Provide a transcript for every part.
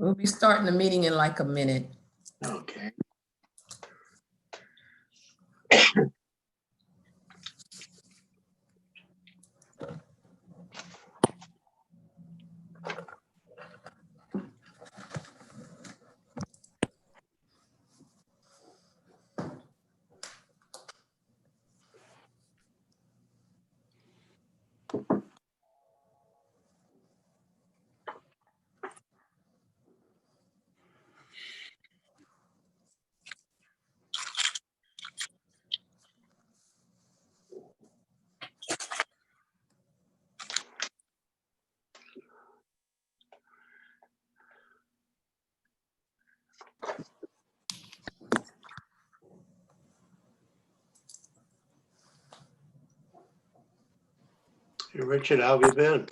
We'll be starting the meeting in like a minute. Okay. Hey, Richard, how have you been?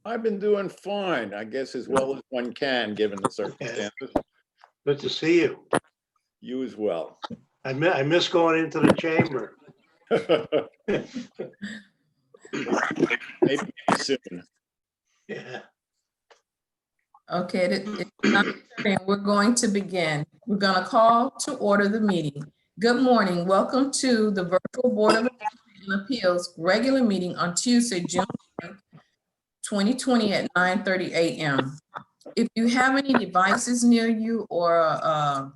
I've been doing fine, I guess, as well as one can, given the circumstances. Good to see you. You as well. I miss going into the chamber. Maybe soon. Yeah. Okay, it's 9:30 and we're going to begin. We're going to call to order the meeting. Good morning. Welcome to the Virtual Board of Adjustment and Appeals regular meeting on Tuesday, June 9th, 2020 at 9:30 a.m. If you have any devices near you or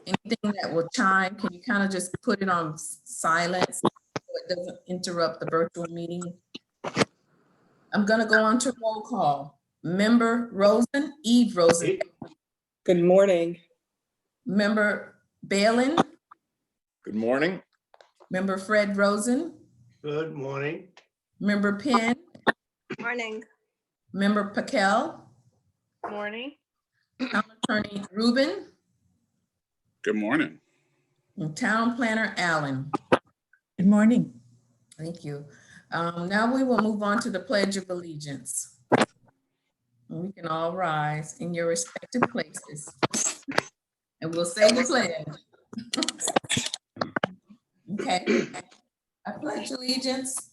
anything that will chime, can you kind of just put it on silence so it doesn't interrupt the virtual meeting? I'm going to go on to roll call. Member Rosen, Eve Rosen. Good morning. Member Balin, Good morning. Member Fred Rosen, Good morning. Member Penn, Morning. Member Pakel, Morning. Town Attorney Rubin, Good morning. and Town Planner Allen. Good morning. Thank you. Now we will move on to the Pledge of Allegiance. And we can all rise in your respective places. And we'll say the pledge. Okay. I pledge allegiance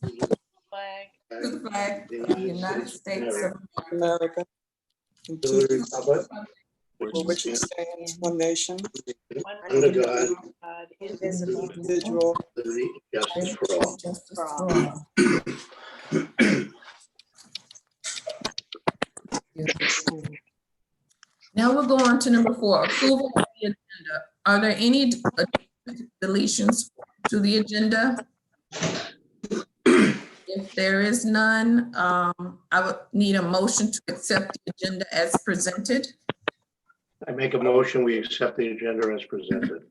Flag. to the flag of the United States of America. And To to the republic, for which it stands, one nation, under God, God, indivisible. individual. justice for all. Justice for all. Now we'll go on to number 4, approval of the agenda. Are there any deletions to the agenda? If there is none, I would need a motion to accept the agenda as presented. I make a motion, we accept the agenda as presented.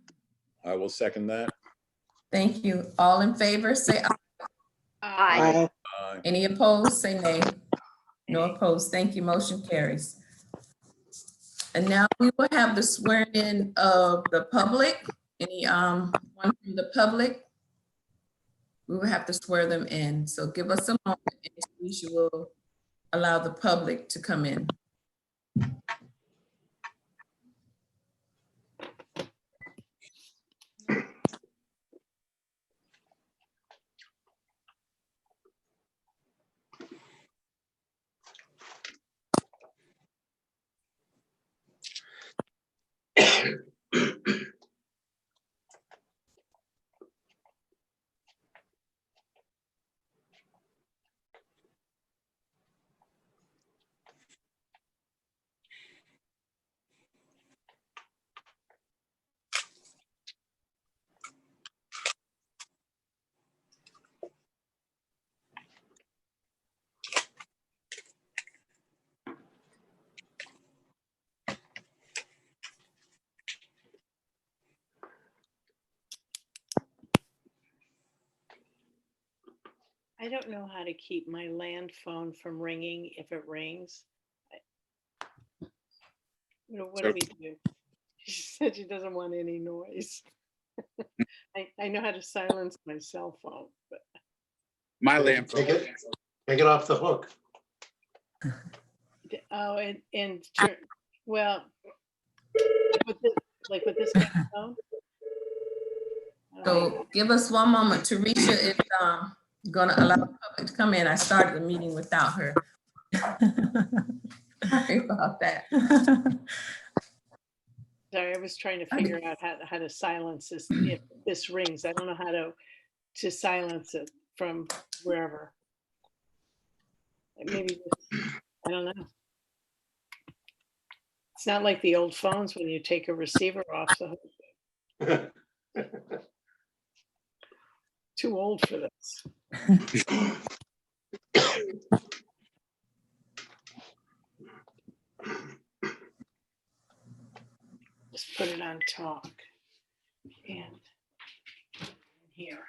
I will second that. Thank you. All in favor, say aye. Aye. Any opposed, say nay. No opposed. Thank you. Motion carries. And now we will have the swearing in of the public. Any one from the public? We will have to swear them in. So give us a moment and Tanisha will allow the public to come in. I don't know how to keep my land phone from ringing if it rings. What do we do? She said she doesn't want any noise. I know how to silence my cell phone, but My lamp. Take it off the hook. oh, well, like with this kind of phone. So give us one moment. Teresa is gonna allow the public to come in. I started the meeting without her. Sorry about that. Sorry, I was trying to figure out how to silence this, if this rings. I don't know how to silence it from wherever. Maybe, I don't know. It's not like the old phones when you take a receiver off the hook. Too old for this. Just put it on talk. And here.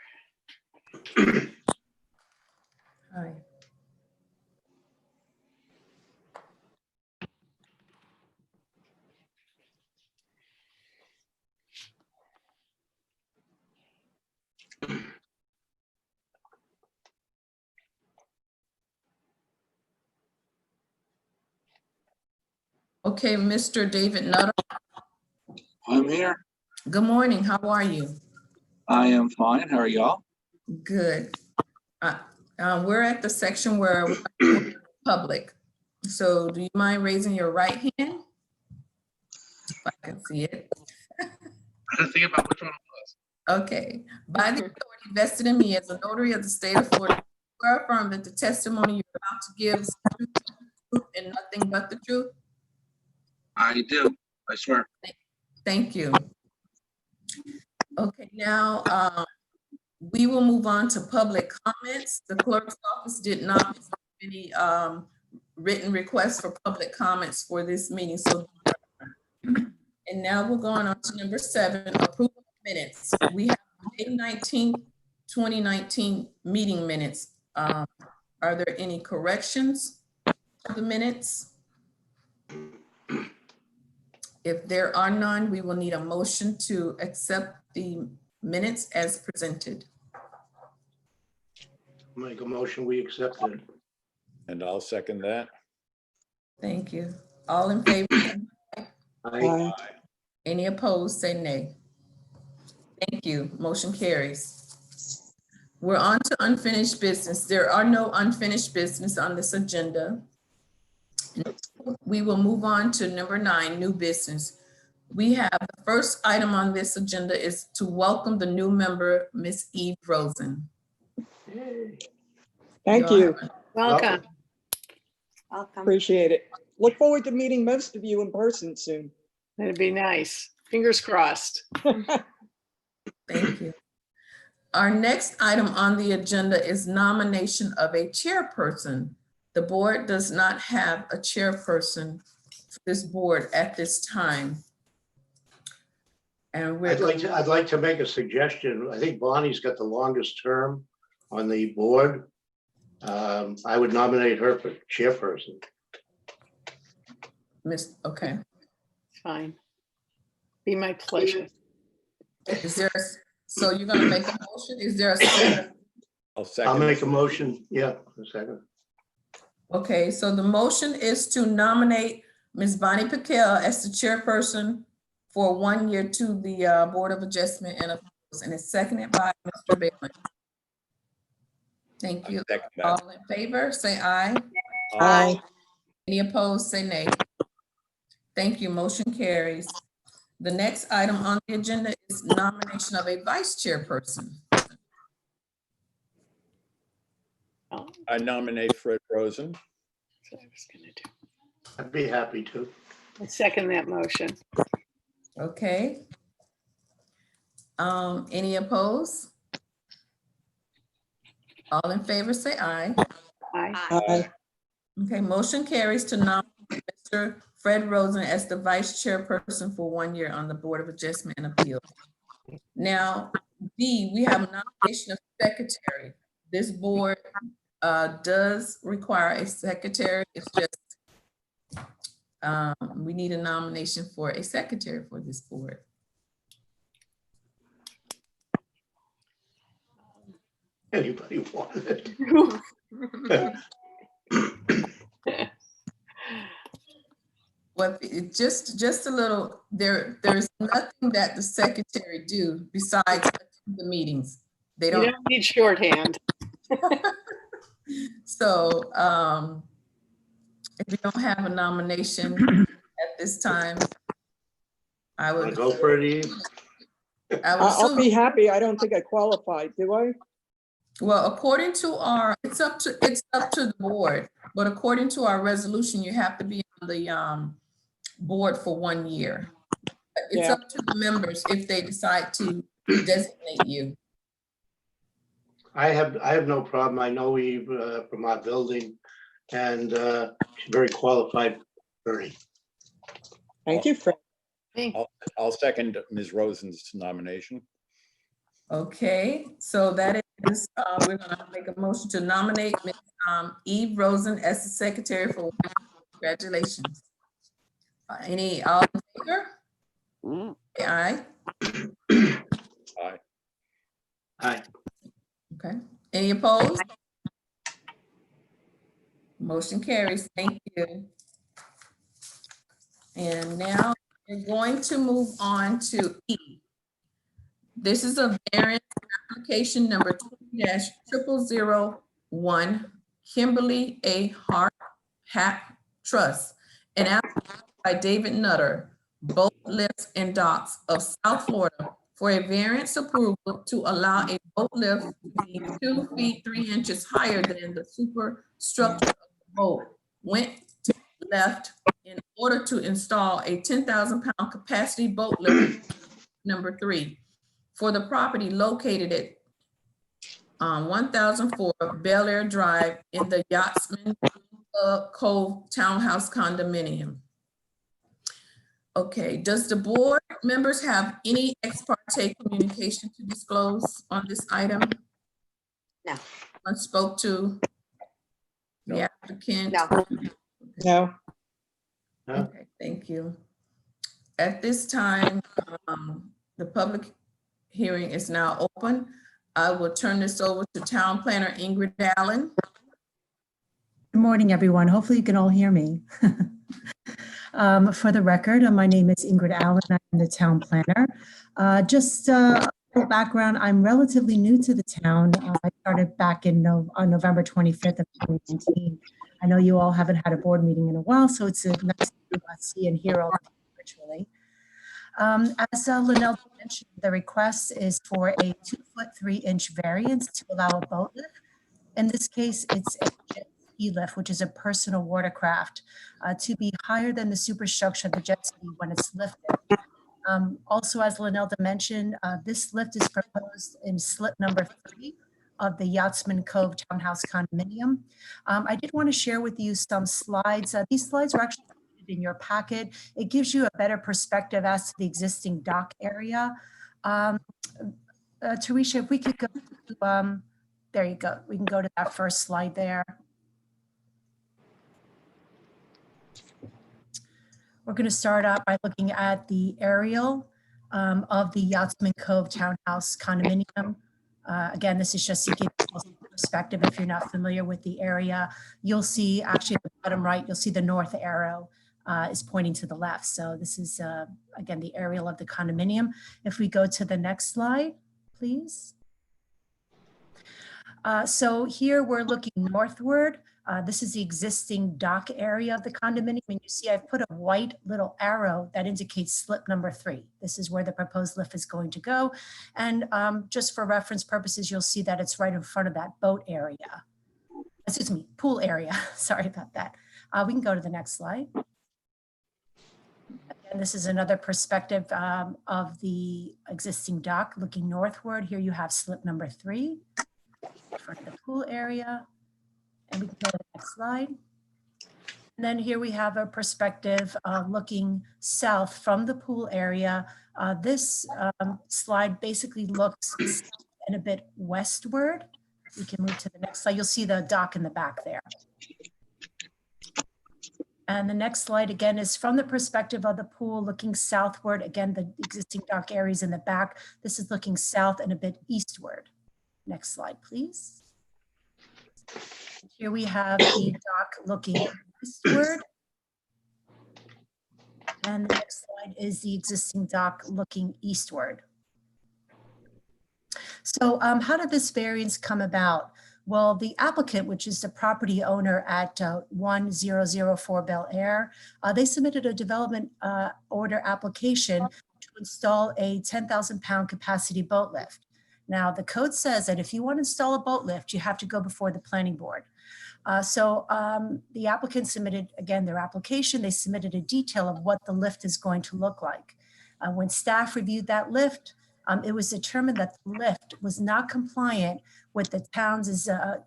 Hi. Okay, Mr. David Nutter, I'm here. good morning. How are you? I am fine. How are y'all? Good. We're at the section where we're public. So do you mind raising your right hand? If I can see it. I think about which one it was. Okay. By the authority vested in me as a notary of the state of Florida, I swear affirm that the testimony you're about to give is the truth and nothing but the truth. I do, I swear. Thank you. Okay, now we will move on to public comments. The clerk's office did not receive any written requests for public comments for this meeting. So, and now we're going on to number 7, approval of minutes. We have May 19th, 2019 meeting minutes. Are there any corrections to the minutes? If there are none, we will need a motion to accept the minutes as presented. Make a motion, we accept it. And I'll second that. Thank you. All in favor? Aye. Any opposed, say nay. Thank you. Motion carries. We're on to unfinished business. There are no unfinished business on this agenda. We will move on to number 9, new business. We have the first item on this agenda is to welcome the new member, Miss Eve Rosen. Thank you. Welcome. Appreciate it. Look forward to meeting most of you in person soon. That'd be nice. Fingers crossed. Thank you. Our next item on the agenda is nomination of a chairperson. The board does not have a chairperson for this board at this time. And I'd like to make a suggestion. I think Bonnie's got the longest term on the board. I would nominate her for chairperson. Okay. Fine. Be my pleasure. Is there, so you're gonna make a motion? Is there a second? I'll second. I'll make a motion. Yeah, a second. Okay, so the motion is to nominate Ms. Bonnie Piquel as the chairperson for 1 year to the Board of Adjustment and Appeals, and it's seconded by Mr. Bailey. Thank you. Second that. All in favor, say aye. Aye. Any opposed, say nay. Thank you. Motion carries. The next item on the agenda is nomination of a vice chairperson. I nominate Fred Rosen. That's what I was gonna do. I'd be happy to. I second that motion. Okay. Any opposed? All in favor, say aye. Aye. Aye. Okay, motion carries to nominate Mr. Fred Rosen as the vice chairperson for 1 year on the Board of Adjustment and Appeal. Now, B, we have a nomination of secretary. This board does require a secretary. It's just we need a nomination for a secretary for this board. Anybody want it? Well, just a little, there's nothing that the secretary do besides attend the meetings. They You don't, don't need shorthand. so, If you don't have a nomination at this time, I Want to would, go for it, Eve? I would I'll be assume, happy. I don't think I qualified, do I? well, according to our, it's up to the board, but according to our resolution, you have to be on the board for 1 year. It's Yeah. up to the members if they decide to designate you. I have no problem. I know Eve from our building, and she's very qualified, Bernie. Thank you, Fred. Thank you. I'll second Ms. Rosen's nomination. Okay, so that is, we're gonna make a motion to nominate Ms. Eve Rosen as the secretary for, congratulations. Any, all in favor? Say aye. Aye. Hi. Okay, any opposed? Motion carries, thank you. And now we're going to move on to E. This is a variance application number 2-0001, Kimberly A. Hart Hap Trust, an application by David Nutter, boat lifts and docks of South Florida for a variance approval to allow a boat lift to be 2 feet 3 inches higher than the superstructure of the boat went to the left in order to install a 10,000-pound capacity boat lift number 3 for the property located at 1004 Bel Air Drive in the Yachtsman Cove Townhouse Condominium. Okay, does the board members have any ex parte communication to disclose on this item? No. I spoke to the applicant. No. No. Okay, thank you. At this time, the public hearing is now open. I will turn this over to Town Planner Ingrid Allen. Good morning, everyone. Hopefully you can all hear me. For the record, my name is Ingrid Allen. I'm the town planner. Just a little background, I'm relatively new to the town. I started back on November 25th of 2019. I know you all haven't had a board meeting in a while, so it's nice to see and hear all virtually. As Linnell mentioned, the request is for a 2-foot 3-inch variance to allow a boat lift. In this case, it's a jet ski lift, which is a personal watercraft, to be higher than the superstructure of the jet ski when it's lifted. Also, as Linnell mentioned, this lift is proposed in slip number 3 of the Yachtsman Cove Townhouse Condominium. I did want to share with you some slides. These slides are actually in your packet. It gives you a better perspective as to the existing dock area. Teresa, if we could go to, there you go. We can go to that first slide there. We're going to start out by looking at the aerial of the Yachtsman Cove Townhouse Condominium. Again, this is just to give you a perspective if you're not familiar with the area. You'll see, actually at the bottom right, you'll see the north arrow is pointing to the left. So this is, again, the aerial of the condominium. If we go to the next slide, please. So here we're looking northward. This is the existing dock area of the condominium. And you see I've put a white little arrow that indicates slip number 3. This is where the proposed lift is going to go. And just for reference purposes, you'll see that it's right in front of that boat area. Excuse me, pool area. Sorry about that. We can go to the next slide. And this is another perspective of the existing dock looking northward. Here you have slip number 3 for the pool area. And we can go to the next slide. And then here we have a perspective looking south from the pool area. This slide basically looks and a bit westward. We can move to the next slide. You'll see the dock in the back there. And the next slide again is from the perspective of the pool looking southward. Again, the existing dock area is in the back. This is looking south and a bit eastward. Next slide, please. Here we have the dock looking eastward. And the next slide is the existing dock looking eastward. So how did this variance come about? Well, the applicant, which is the property owner at 1004 Bel Air, they submitted a development order application to install a 10,000-pound capacity boat lift. Now, the code says that if you want to install a boat lift, you have to go before the planning board. So the applicant submitted, again, their application. They submitted a detail of what the lift is going to look like. When staff reviewed that lift, it was determined that the lift was not compliant with the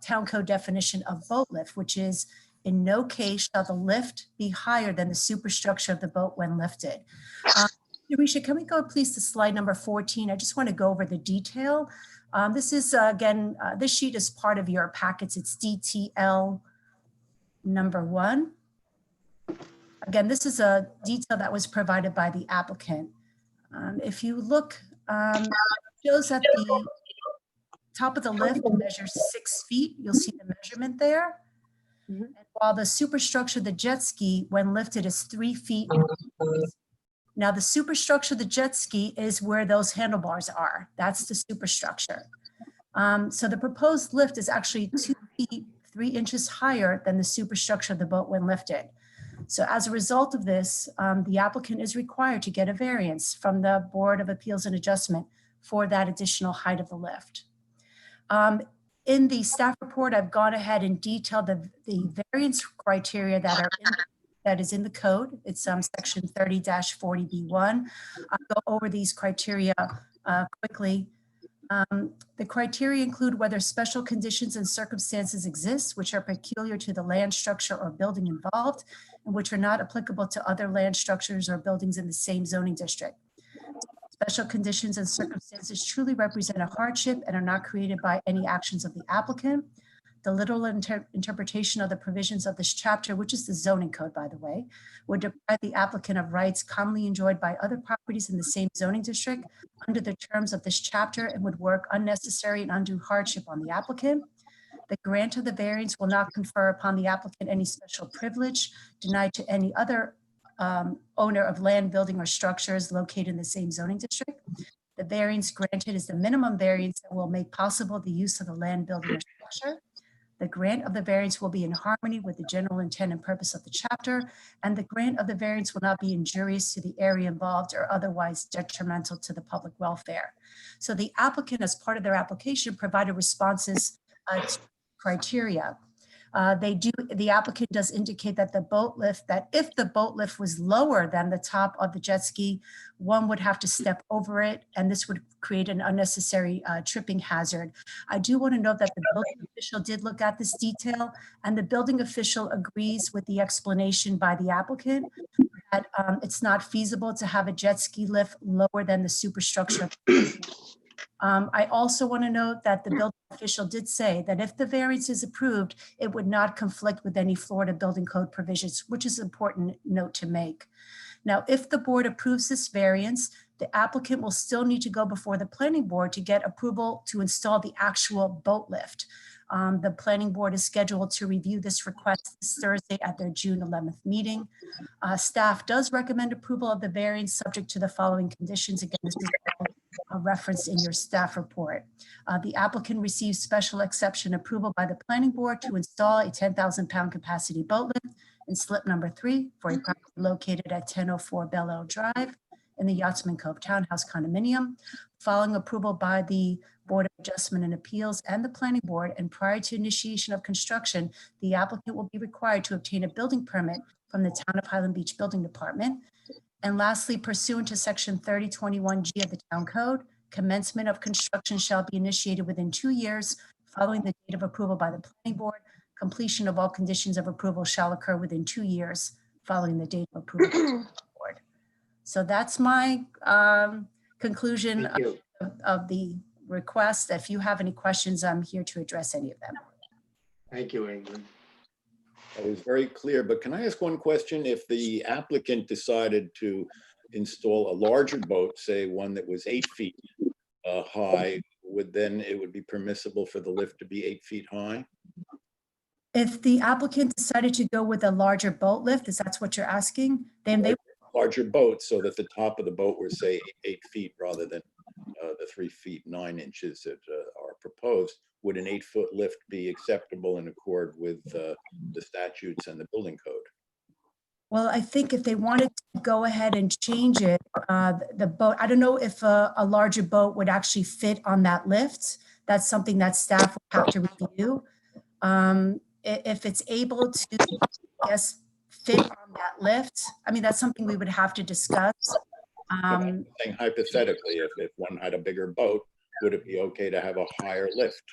town code definition of boat lift, which is in no case shall the lift be higher than the superstructure of the boat when lifted. Risha, can we go please to slide number 14? I just want to go over the detail. This is, again, this sheet is part of your packets. It's DTL number 1. Again, this is a detail that was provided by the applicant. If you look, it shows that the top of the lift measures 6 feet. You'll see the measurement there. Mhm. And while the superstructure of the jet ski, when lifted, is 3 feet. Now, the superstructure of the jet ski is where those handlebars are. That's the superstructure. So the proposed lift is actually 2 feet, 3 inches higher than the superstructure of the boat when lifted. So as a result of this, the applicant is required to get a variance from the Board of Appeals and Adjustment for that additional height of the lift. In the staff report, I've gone ahead and detailed the variance criteria that is in the code. It's section 30-40B1. I'll go over these criteria quickly. The criteria include whether special conditions and circumstances exist, which are peculiar to the land structure or building involved, and which are not applicable to other land structures or buildings in the same zoning district. Special conditions and circumstances truly represent a hardship and are not created by any actions of the applicant. The literal interpretation of the provisions of this chapter, which is the zoning code, by the way, would deprive the applicant of rights commonly enjoyed by other properties in the same zoning district under the terms of this chapter and would work unnecessary and undue hardship on the applicant. The grant of the variance will not confer upon the applicant any special privilege denied to any other owner of land, building, or structures located in the same zoning district. The variance granted is the minimum variance that will make possible the use of the land, building, or structure. The grant of the variance will be in harmony with the general intent and purpose of the chapter, and the grant of the variance will not be injurious to the area involved or otherwise detrimental to the public welfare. So the applicant, as part of their application, provided responses to criteria. The applicant does indicate that if the boat lift was lower than the top of the jet ski, one would have to step over it, and this would create an unnecessary tripping hazard. I do want to note that the building official did look at this detail, and the building official agrees with the explanation by the applicant that it's not feasible to have a jet ski lift lower than the superstructure. I also want to note that the building official did say that if the variance is approved, it would not conflict with any Florida building code provisions, which is an important note to make. Now, if the board approves this variance, the applicant will still need to go before the planning board to get approval to install the actual boat lift. The planning board is scheduled to review this request this Thursday at their June 11th meeting. Staff does recommend approval of the variance subject to the following conditions. Again, this is referenced in your staff report. The applicant receives special exception approval by the planning board to install a 10,000-pound capacity boat lift in slip number 3 for a property located at 1004 Bel Air Drive in the Yachtsman Cove Townhouse Condominium. Following approval by the Board of Adjustment and Appeals and the Planning Board, and prior to initiation of construction, the applicant will be required to obtain a building permit from the Town of Highland Beach Building Department. And lastly, pursuant to section 3021G of the Town Code, commencement of construction shall be initiated within 2 years following the date of approval by the Planning Board. Completion of all conditions of approval shall occur within 2 years following the date of approval by the Planning Board. So that's my conclusion Thank you. of the request. If you have any questions, I'm here to address any of them. Thank you, Ingrid. That was very clear, but can I ask one question? If the applicant decided to install a larger boat, say one that was 8 feet high, it would be permissible for the lift to be 8 feet high? If the applicant decided to go with a larger boat lift, is that what you're asking? Then they Larger boat, so that the top of the boat were, say, 8 feet rather than the 3 feet 9 inches that are proposed. would an 8-foot lift be acceptable in accord with the statutes and the building code? Well, I think if they wanted to go ahead and change it, the boat, I don't know if a larger boat would actually fit on that lift. That's something that staff will have to review. If it's able to, I guess, fit on that lift, I mean, that's something we would have to discuss. I'm saying hypothetically, if one had a bigger boat, would it be okay to have a higher lift?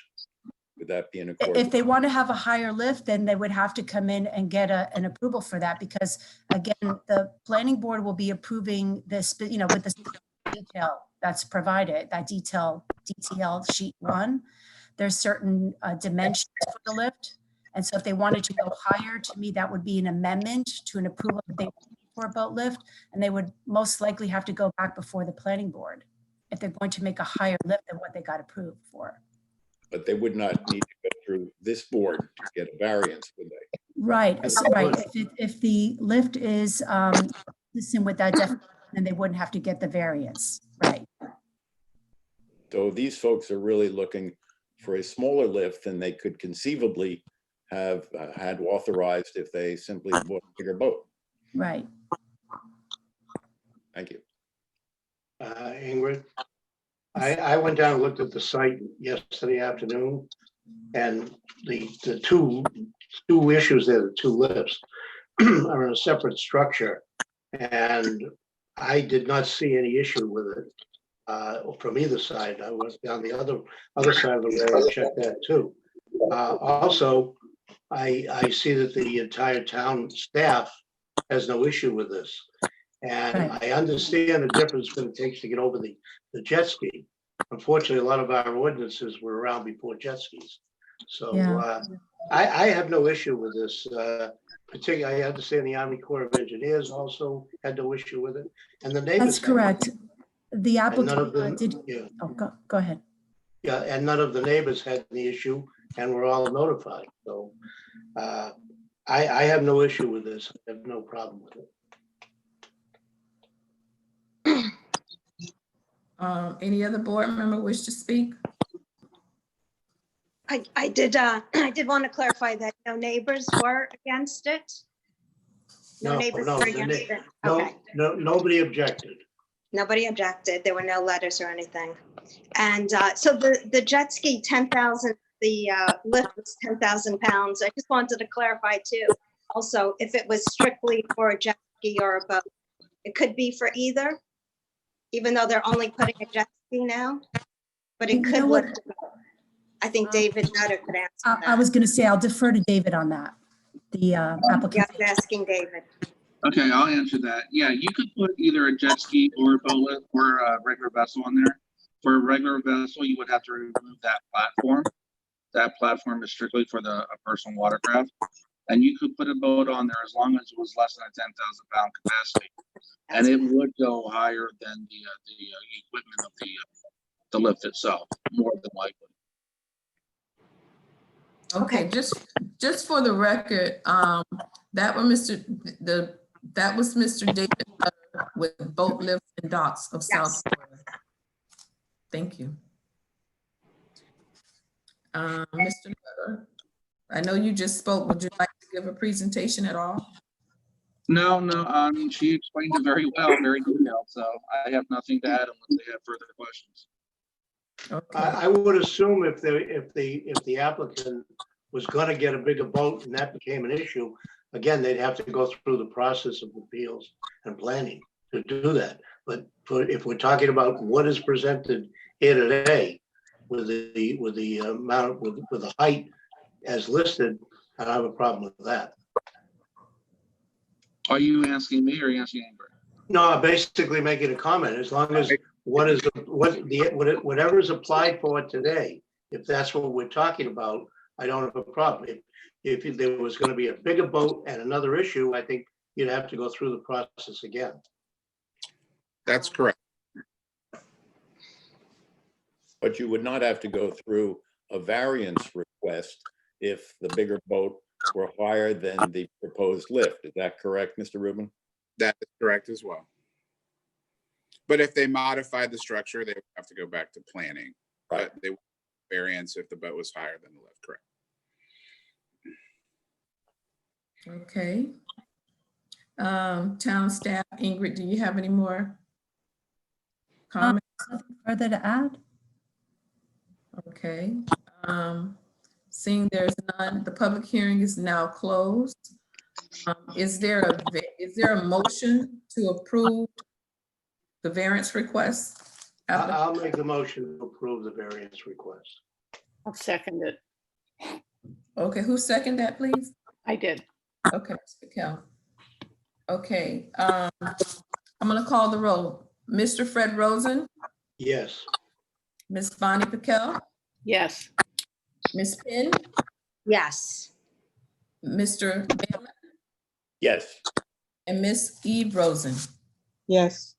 Would that be in accord? If they want to have a higher lift, then they would have to come in and get an approval for that, because again, the planning board will be approving this, with the detail that's provided, that detail sheet 1. There's certain dimensions for the lift. And so if they wanted to go higher, to me, that would be an amendment to an approval that they would need for a boat lift. And they would most likely have to go back before the planning board if they're going to make a higher lift than what they got approved for. But they would not need to go through this board to get a variance, would they? Right, right. If the lift is consistent with that definition, then they wouldn't have to get the variance, right? So these folks are really looking for a smaller lift than they could conceivably have had authorized if they simply bought a bigger boat. Right. Thank you. Ingrid, I went down and looked at the site yesterday afternoon, and the two issues there, the two lifts, are in a separate structure, and I did not see any issue with it from either side. I was down the other side of the road and checked that too. Also, I see that the entire town staff has no issue with this. And I understand the difference that it takes to get over the jet ski. Unfortunately, a lot of our ordinances were around before jet skis. So Yeah. I have no issue with this. Particularly, I understand the Army Corps of Engineers also had no issue with it. And the neighbors. That's correct. The And none of applicant them, did, yeah, oh, go ahead. yeah, and none of the neighbors had the issue and were all notified. So I have no issue with this. I have no problem with it. Any other board member wish to speak? I did want to clarify that no neighbors were against it. No neighbors were against it. Okay. No, nobody objected. Nobody objected. There were no letters or anything. And so the jet ski, 10,000, the lift was 10,000 pounds. I just wanted to clarify too. Also, if it was strictly for a jet ski or a boat, it could be for either, even though they're only putting a jet ski now, but it You could know what? lift. I think David Nutter could answer that. I was going to say, I'll defer to David on that. The applicant. Yeah, asking David. Okay, I'll answer that. Yeah, you could put either a jet ski or a boat lift or a regular vessel on there. For a regular vessel, you would have to remove that platform. That platform is strictly for a personal watercraft. And you could put a boat on there as long as it was less than a 10,000 pound capacity. And it would go higher than the equipment of the lift itself, more than likely. Okay, just for the record, that was Mr. David with Boat Lifts and Docks of South Florida. Thank you. Mr. Nutter, I know you just spoke. Would you like to give a presentation at all? No, she explained it very well, very detailed. So I have nothing to add unless they have further questions. Okay. I would assume if the applicant was going to get a bigger boat and that became an issue, again, they'd have to go through the process of appeals and planning to do that. But if we're talking about what is presented here today with the amount with the height as listed, I don't have a problem with that. Are you asking me or are you asking Ingrid? No, I'm basically making a comment. As long as whatever is applied for today, if that's what we're talking about, I don't have a problem. If there was going to be a bigger boat and another issue, I think you'd have to go through the process again. That's correct. But you would not have to go through a variance request if the bigger boat were higher than the proposed lift. Is that correct, Mr. Rubin? That is correct as well. But if they modified the structure, they would have to go back to planning. Right. But they variance if the boat was higher than the lift, correct? Okay. Town staff, Ingrid, do you have any more comments? Nothing further to add? Okay. Seeing there's none, the public hearing is now closed. Is there a motion to approve the variance request? I'll make the motion to approve the variance request. I'll second it. Okay, who seconded that, please? I did. Okay, Ms. Patel. Okay, I'm gonna call the roll. Mr. Fred Rosen, Yes. Ms. Bonnie Patel, Yes. Ms. Penn, Yes. Mr. Bailey, Yes. and Ms. Eve Rosen. Yes.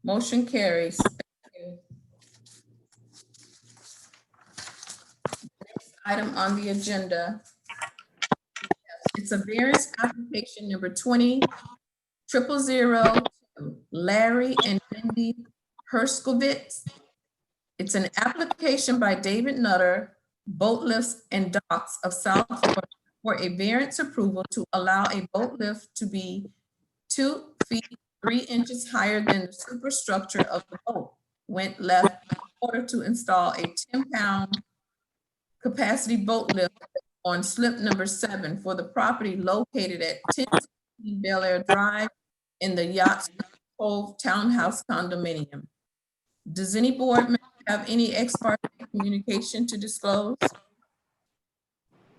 Motion carries. Thank you. Next item on the agenda. It's a variance application number 20-000, Larry and Wendy Herskovitz. It's an application by David Nutter, Boat Lifts and Docks of South Florida, for a variance approval to allow a boat lift to be 2 feet 3 inches higher than the superstructure of the boat went left in order to install a 10-pound capacity boat lift on slip number 7 for the property located at 1016 Bel Air Drive in the Yachtsman Cove Townhouse Condominium. Does any board member have any ex parte communication to disclose?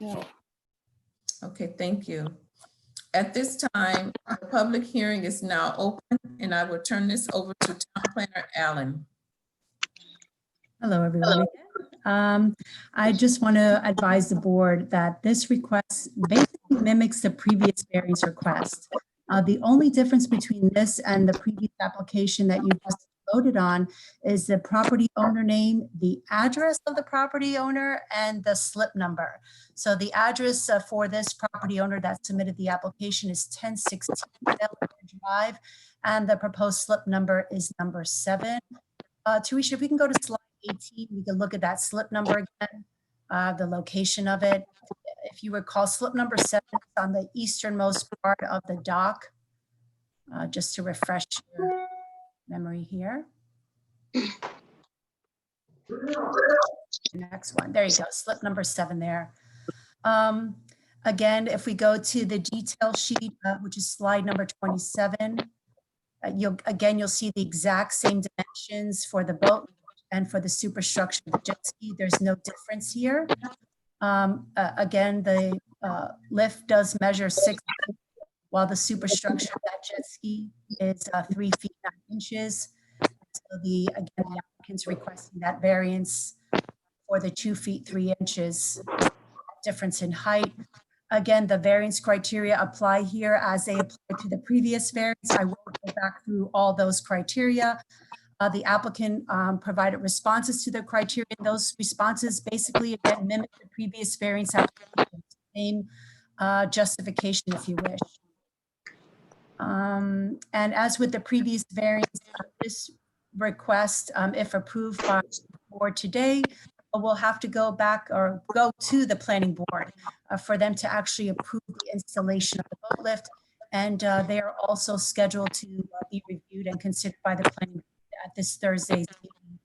No. Okay, thank you. At this time, the public hearing is now open, and I will turn this over to Town Planner Allen. Hello, everyone. I just want to advise the board that this request basically mimics the previous variance request. The only difference between this and the previous application that you just voted on is the property owner name, the address of the property owner, and the slip number. So the address for this property owner that submitted the application is 1016 Bel Air Drive, and the proposed slip number is number 7. Teresa, if we can go to slide 18, we can look at that slip number again, the location of it. If you recall, slip number 7 is on the easternmost part of the dock, just to refresh your memory here. Next one, there you go, slip number 7 there. Again, if we go to the detail sheet, which is slide number 27, you'll see the exact same dimensions for the boat and for the superstructure of the jet ski. There's no difference here. Again, the lift does measure 6 feet, while the superstructure of that jet ski is 3 feet 9 inches. So the applicant's requesting that variance for the 2 feet 3 inches difference in height. Again, the variance criteria apply here as they apply to the previous variance. I won't go back through all those criteria. The applicant provided responses to the criteria. Those responses basically again mimic the previous variance application, same justification if you wish. And as with the previous variance, this request, if approved by the board today, will have to go back or go to the planning board for them to actually approve the installation of the boat lift. And they are also scheduled to be reviewed and considered by the planning board at this Thursday's meeting,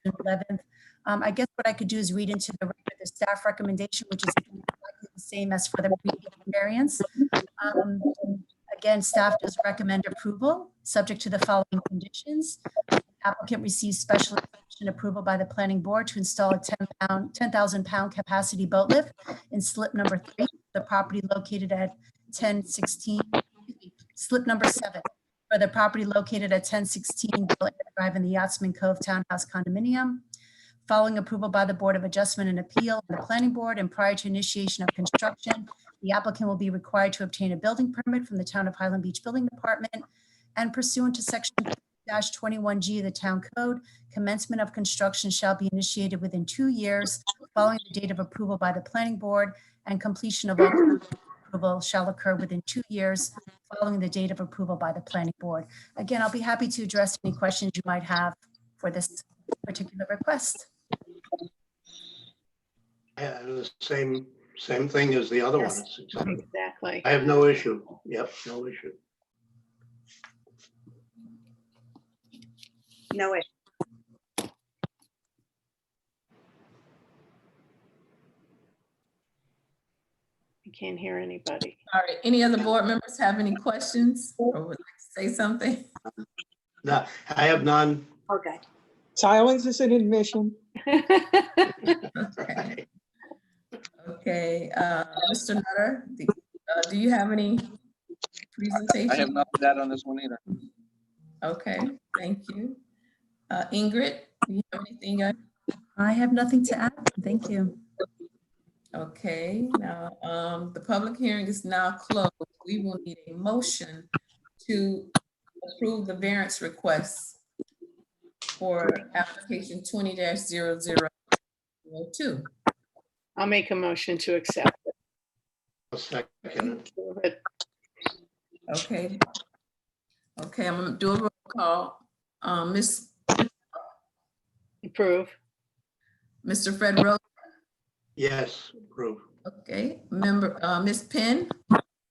June 11th. I guess what I could do is read into the record the staff recommendation, which is exactly the same as for the previous variance. Again, staff does recommend approval, subject to the following conditions. Applicant receives special exception approval by the planning board to install a 10,000 pound capacity boat lift in slip number 3, the property located at 1016, slip number 7, for the property located at 1016 Bel Air Drive in the Yachtsman Cove Townhouse Condominium. Following approval by the Board of Adjustment and Appeal and the Planning Board, and prior to initiation of construction, the applicant will be required to obtain a building permit from the Town of Highland Beach Building Department, and pursuant to section 21G of the Town Code, commencement of construction shall be initiated within 2 years following the date of approval by the Planning Board, and completion of all approval shall occur within 2 years following the date of approval by the Planning Board. Again, I'll be happy to address any questions you might have for this particular request. The same thing as the other one. Yes. It's acceptable. Exactly. I have no issue. Yep, no issue. No issue. I can't hear anybody. All right, any other board members have any questions or would like to say something? No, I have none. Oh, good. Silence is an admission. Okay. Okay, Mr. Nutter, do you have any presentation? I have nothing to add on this one either. Okay, thank you. Ingrid, do you have anything? I have nothing to add. Thank you. Okay, now, the public hearing is now closed. We will need a motion to approve the variance request for application 20-0002. I'll make a motion to accept it. A second. Okay. Okay, I'm gonna do a roll call. Mr. Approve. Fred Rose, Yes, approve. okay, member, Ms. Penn,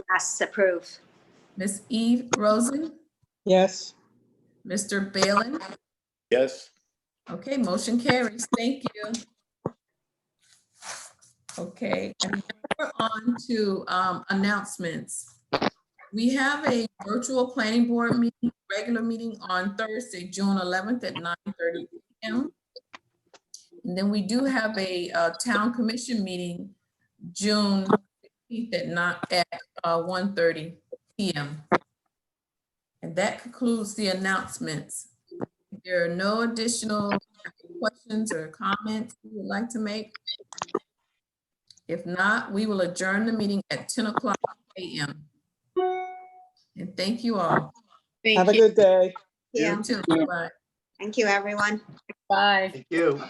Yes, approve. Ms. Eve Rosen, Yes. Mr. Balin. Yes, Okay, motion carries. Thank you. Okay, and now we're on to announcements. We have a virtual planning board meeting, regular meeting on Thursday, June 11th at 9:30 p.m. And then we do have a town commission meeting, June 15th at 1:30 p.m. And that concludes the announcements. If there are no additional questions or comments you would like to make. If not, we will adjourn the meeting at 10 o'clock a.m. And thank you all. Thank Have a you. good day. Yeah, You too. Bye. thank you, everyone. Bye. Thank you.